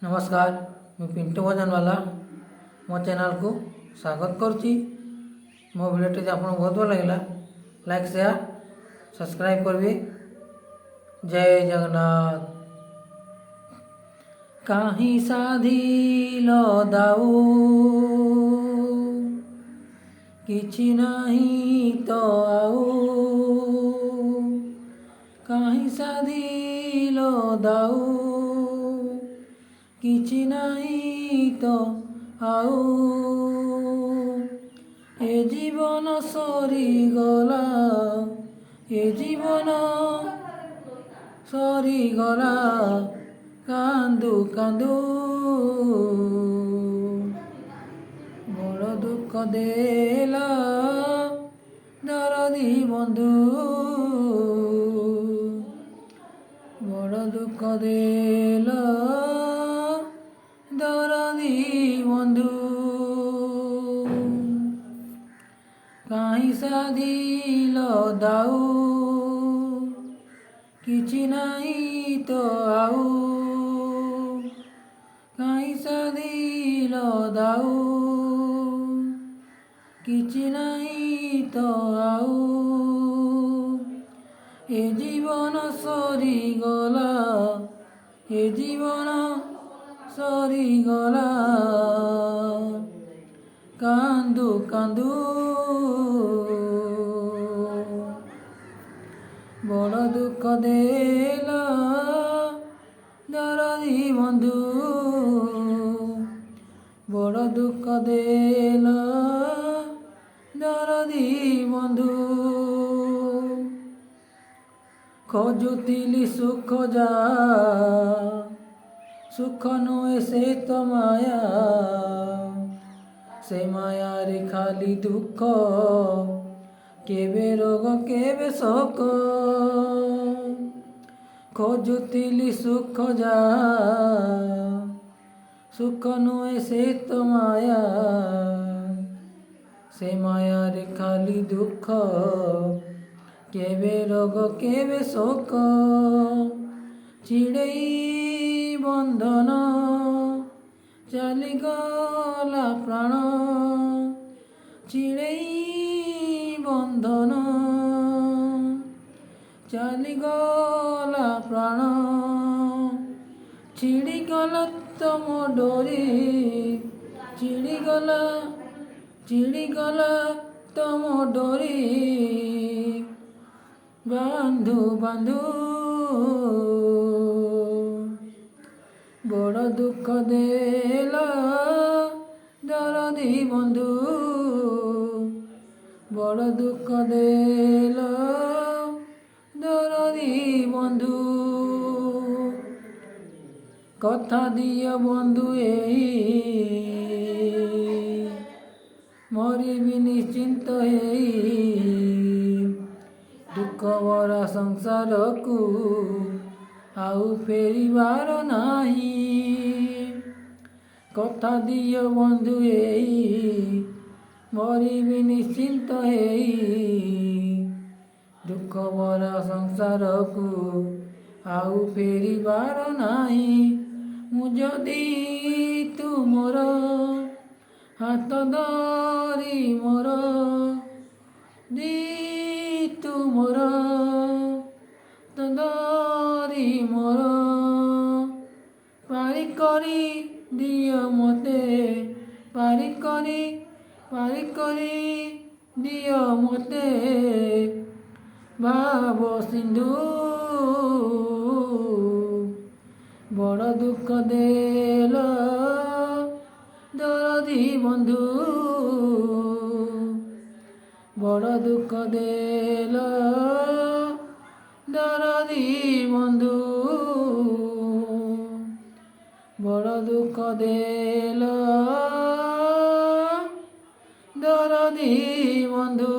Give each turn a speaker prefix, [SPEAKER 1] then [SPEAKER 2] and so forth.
[SPEAKER 1] नमस्कार, मैं पिंटू भजनवाला मो चैनल को स्वागत करुच्ची। मो भिडियोटी जब आपको बहुत भल लगे लाइक शेयर सब्सक्राइब करेंगे। जय जगन्नाथ। कहीं साधिल दाऊ किछि नहीं तो आऊ, कहीं साधिल दाऊ किछि नहीं तो आऊ, ए जीवन सरीगला, ए जीवन सरीगला कांदू कांदू, बड़ दुख देला दरदी बंधु, बड़ दुख देला दरदी बंधु। कहीं साधिल दाऊ किछि नहीं तो आऊ, कहीं साधिल दाऊ किछि नहीं तो आऊ, ए जीवन सरीगला, ए जीवन सरीगला कांदू कांदू, बड़ दुख देला दरदी बंधु, बड़ दुख देला दरदी बंधु। खोजुतिली सुख जा सुख नुहे से तो माया, से मायारे खाली दुख केबे रोग केबे शोक। खोजुतिली सुख जा सुख नुहे से तो माया, से मायारे खाली दुख केबे रोग केबे शोक। चिड़ई बंधन चालीगला प्राण, चिड़ई बंधन चालीगला प्राण, छिड़ीगला तम डोरी, चिड़ीगला चिड़ीगला तम डोरी बांधु बांधु, बड़ दुख देला दरदी बंधु, बड़ दुख देला दरदी बंधु। कथा दिया बंधु मरिबी निश्चिंत दुख भरा संसार को आउ फेरिबार नाही। कथा दिय बंधु मरिबी निश्चिंत दुख भरा संसार को आउ फेरिबार नाही। मु जदि तुमर हाथ धरी मोर दी तुमर धरी मोर पारी करी दिय मते, पारी करी दिय मते भाव सिंधु, बड़ दुख देला दरदी बंधु, बड़ दुख देला दरदी बंधु, बड़ दुख देला दरदी बंधु।